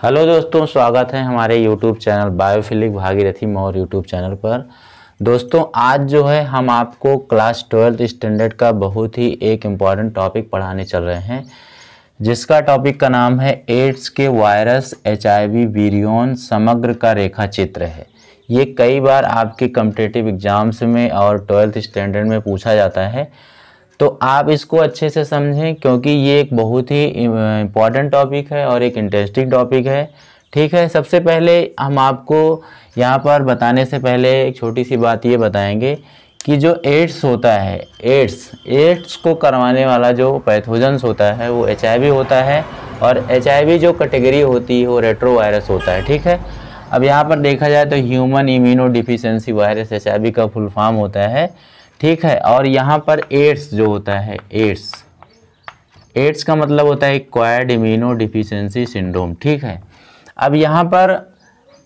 Hello दोस्तों, स्वागत है हमारे YouTube channel biophilic Bhagirathi Maurya YouTube channel पर। दोस्तों आज जो है हम आपको क्लास 12th स्टैंडर्ड का बहुत ही एक इम्पॉर्टेंट टॉपिक पढ़ाने चल रहे हैं, जिसका टॉपिक का नाम है एड्स के वायरस HIV वीरियोन समग्र का रेखा चित्र है। ये कई बार आपके कॉम्पिटिटिव एग्जाम्स में और 12th स्टैंडर्ड में पूछा जाता है, तो आप इसको अच्छे से समझें क्योंकि ये एक बहुत ही इम्पॉर्टेंट टॉपिक है और एक इंटरेस्टिंग टॉपिक है। ठीक है, सबसे पहले हम आपको यहाँ पर बताने से पहले एक छोटी सी बात ये बताएंगे कि जो एड्स होता है, एड्स को करवाने वाला जो पैथोजेंस होता है वो HIV होता है, और HIV जो कैटेगरी होती है वो रेट्रोवायरस होता है। ठीक है, अब यहाँ पर देखा जाए तो human immuno deficiency virus HIV का फुल फॉर्म होता है। ठीक है, और यहाँ पर एड्स जो होता है, एड्स का मतलब होता है एक्वायर्ड इम्यूनो डिफिशियंसी सिंड्रोम। ठीक है, अब यहाँ पर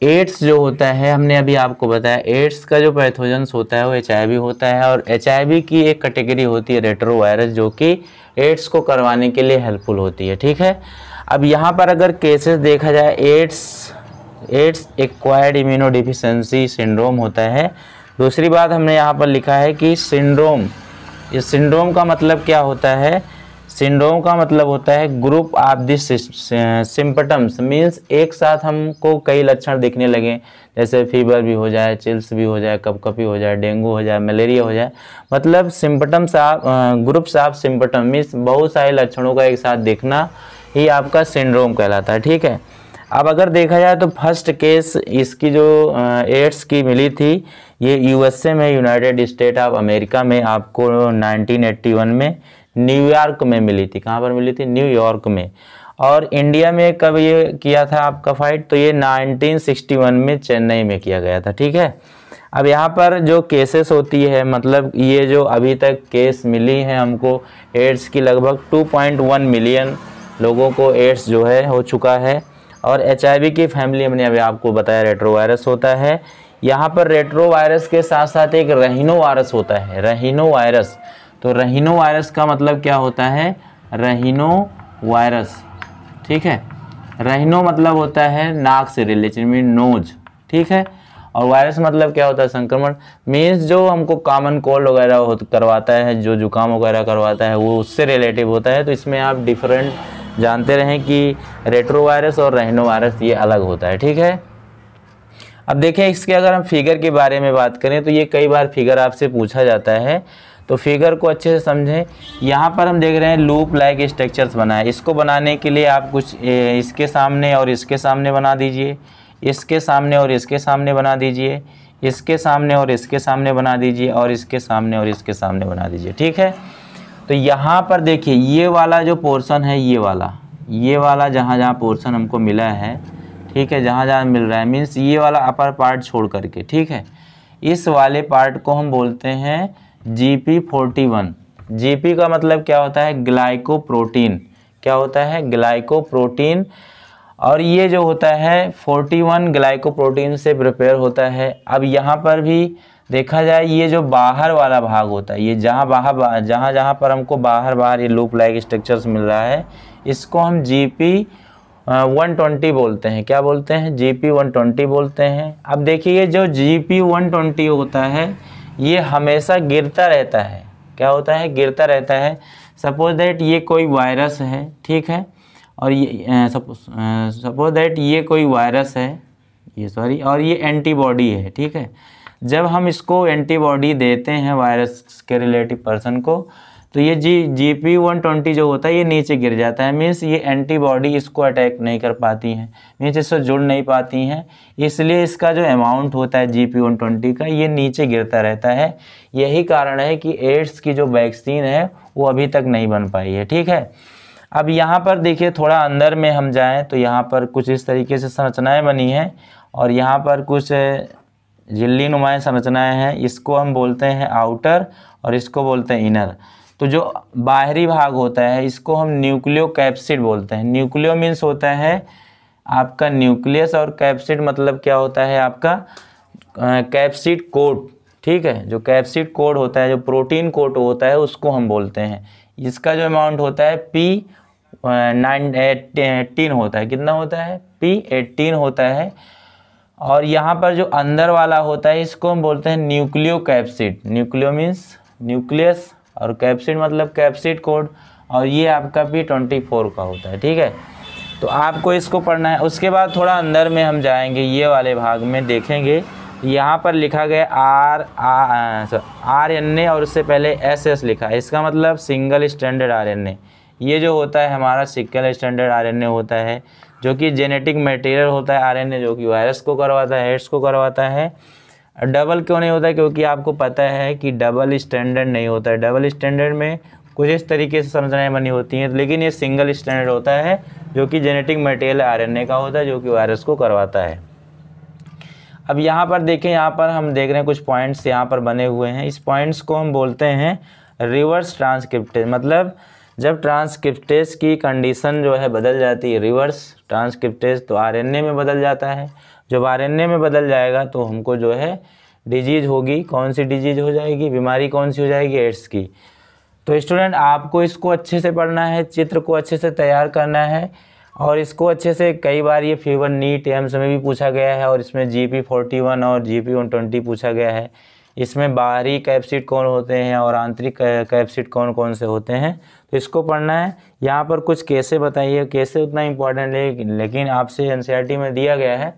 एड्स जो होता है, हमने अभी आपको बताया एड्स का जो पैथोजेंस होता है वो HIV होता है, और HIV की एक कैटेगरी होती है रेट्रोवायरस जो कि एड्स को करवाने के लिए हेल्पफुल होती है। ठीक है, अब यहाँ पर अगर केसेस देखा जाए ads acquired immuno deficiency syndrome होता है। दूसरी बात हमने यहाँ पर लिखा है कि सिंड्रोम, ये सिंड्रोम का मतलब क्या होता है? सिंड्रोम का मतलब होता है group of this symptoms, means एक साथ हमको कई लक्षण दिखने लगे, जैसे फीवर भी हो जाए, चिल्स भी हो जाए, कपकपी हो जाए, डेंगू हो जाए, मलेरिया हो जाए, मतलब symptoms of groups of symptom means बहुत सारे लक्षणों का एक साथ देखना ही आपका सिंड्रोम कहलाता है। ठीक है, अब अगर देखा जाए तो फर्स्ट केस इसकी जो एड्स की मिली थी ये USA में, यूनाइटेड स्टेट ऑफ अमेरिका में आपको 1981 में न्यूयॉर्क में मिली थी। कहाँ पर मिली थी? न्यूयॉर्क में। और इंडिया में कब ये किया था आपका फाइट? तो ये 1961 में चेन्नई में किया गया था। ठीक है, अब यहाँ पर जो केसेस होती है, मतलब ये जो अभी तक केस मिली है हमको एड्स की, लगभग 2.1 मिलियन लोगों को एड्स जो है हो चुका है। और HIV की फैमिली हमने अभी आपको बताया रेट्रोवायरस होता है। यहाँ पर रेट्रोवायरस के साथ साथ एक रहीनोवायरस होता है, रहीनोवायरस। तो रहीनोवायरस का मतलब क्या होता है? रहीनोवायरस, ठीक है, रहीनो मतलब होता है नाक से रिलेटेड, मीन नोज। ठीक है, और वायरस मतलब क्या होता है? संक्रमण, मीन्स जो हमको कॉमन कोल्ड वगैरह करवाता है, जो जुकाम वगैरह करवाता है, वो उससे रिलेटिव होता है। तो इसमें आप डिफरेंट जानते रहें कि रेट्रोवायरस और रहीनोवायरस ये अलग होता है। ठीक है, अब देखें इसके अगर हम फिगर के बारे में बात करें तो ये कई बार फिगर आपसे पूछा जाता है, तो फिगर को अच्छे से समझें। यहाँ पर हम देख रहे हैं लूप लाइक स्ट्रक्चर्स बना है। इसको बनाने के लिए आप कुछ इसके सामने और इसके सामने बना दीजिए, इसके सामने और इसके सामने बना दीजिए, इसके सामने और इसके सामने बना दीजिए, और इसके सामने और इसके सामने बना दीजिए। ठीक है, तो यहाँ पर देखिए ये वाला जो पोर्शन है, ये वाला जहाँ जहाँ पोर्शन हमको मिला है, ठीक है, जहाँ जहाँ मिल रहा है, मीन्स ये वाला अपर पार्ट छोड़ करके, ठीक है, इस वाले पार्ट को हम बोलते हैं GP41। GP का मतलब क्या होता है? ग्लाइकोप्रोटीन। क्या होता है? ग्लाइकोप्रोटीन। और ये जो होता है 41 ग्लाइकोप्रोटीन से प्रिपेयर होता है। अब यहाँ पर भी देखा जाए ये जो बाहर वाला भाग होता है, ये जहाँ पर हमको बाहर ये लूप लाइक स्ट्रक्चर्स मिल रहा है, इसको हम GP120 बोलते हैं। क्या बोलते हैं? GP120 बोलते हैं। अब देखिए जो GP120 होता है ये हमेशा गिरता रहता है। क्या होता है? गिरता रहता है। सपोज दैट ये कोई वायरस है, ठीक है, और ये सपोज दैट ये कोई वायरस है, और ये एंटीबॉडी है। ठीक है, जब हम इसको एंटीबॉडी देते हैं वायरस के रिलेटिव पर्सन को, तो ये GP120 जो होता है ये नीचे गिर जाता है, मीन्स ये एंटीबॉडी इसको अटैक नहीं कर पाती हैं, मीन्स इससे जुड़ नहीं पाती हैं, इसलिए इसका जो अमाउंट होता है GP120 का ये नीचे गिरता रहता है। यही कारण है कि एड्स की जो वैक्सीन है वो अभी तक नहीं बन पाई है। ठीक है, अब यहाँ पर देखिए थोड़ा अंदर में हम जाएँ तो यहाँ पर कुछ इस तरीके से संरचनाएँ बनी हैं, और यहाँ पर कुछ झिल्ली नुमाएँ संरचनाएँ हैं। इसको हम बोलते हैं आउटर और इसको बोलते हैं इनर। तो जो बाहरी भाग होता है इसको हम न्यूक्लियो कैप्सिड बोलते हैं। न्यूक्लियो मीन्स होता है आपका न्यूक्लियस, और कैप्सिड मतलब क्या होता है? आपका कैप्सिड कोट। ठीक है, जो कैप्सिड कोड होता है, जो प्रोटीन कोट होता है, उसको हम बोलते हैं। इसका जो अमाउंट होता है 18 होता है। कितना होता है? P18 होता है। और यहाँ पर जो अंदर वाला होता है इसको हम बोलते हैं nucleo capsid. Nucleo means nucleus और कैप्सिड मतलब कैप्सिड कोड, और ये आपका P24 का होता है। ठीक है, तो आपको इसको पढ़ना है। उसके बाद थोड़ा अंदर में हम जाएंगे, ये वाले भाग में देखेंगे, यहाँ पर लिखा गया RNA और उससे पहले SS लिखा है, इसका मतलब सिंगल स्टैंडर्ड RNA। ये जो होता है हमारा सिंगल स्टैंडर्ड RNA होता है, जो कि जेनेटिक मटेरियल होता है RNA, जो कि वायरस को करवाता है, एड्स को करवाता है। डबल क्यों नहीं होता है? क्योंकि आपको पता है कि डबल स्टैंडर्ड नहीं होता है। डबल स्टैंडर्ड में कुछ इस तरीके से संरचनाएं बनी होती हैं, लेकिन ये सिंगल स्टैंडर्ड होता है, जो कि जेनेटिक मटेरियल RNA का होता है, जो कि वायरस को करवाता है। अब यहाँ पर देखें, यहाँ पर हम देख रहे हैं कुछ पॉइंट्स यहाँ पर बने हुए हैं। इस पॉइंट्स को हम बोलते हैं रिवर्स ट्रांसक्रिप्टेज। मतलब जब ट्रांसक्रिप्टेज की कंडीशन जो है बदल जाती है, रिवर्स ट्रांसक्रिप्टेज, तो RNA में बदल जाता है। जब RNA में बदल जाएगा तो हमको जो है डिजीज़ होगी। कौन सी डिजीज़ हो जाएगी? बीमारी कौन सी हो जाएगी? एड्स की। तो स्टूडेंट आपको इसको अच्छे से पढ़ना है, चित्र को अच्छे से तैयार करना है, और इसको अच्छे से, कई बार ये फीवर नीट एम्स में भी पूछा गया है, और इसमें GP41 और GP120 पूछा गया है। इसमें बाहरी कैप्सिड कौन होते हैं और आंतरिक कैप्सिड कौन कौन से होते हैं, तो इसको पढ़ना है। यहाँ पर कुछ कैसे बताइए, कैसे उतना इम्पोर्टेंट है, लेकिन आपसे NCERT में दिया गया है,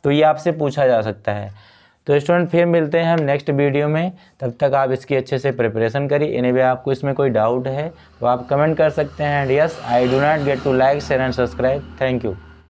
तो ये आपसे पूछा जा सकता है। तो स्टूडेंट फिर मिलते हैं हम नेक्स्ट वीडियो में, तब तक आप इसकी अच्छे से प्रिपरेशन करिए। एनीवे आपको इसमें कोई डाउट है तो आप कमेंट कर सकते हैं। Yes, I do not get to like, share and subscribe. Thank you.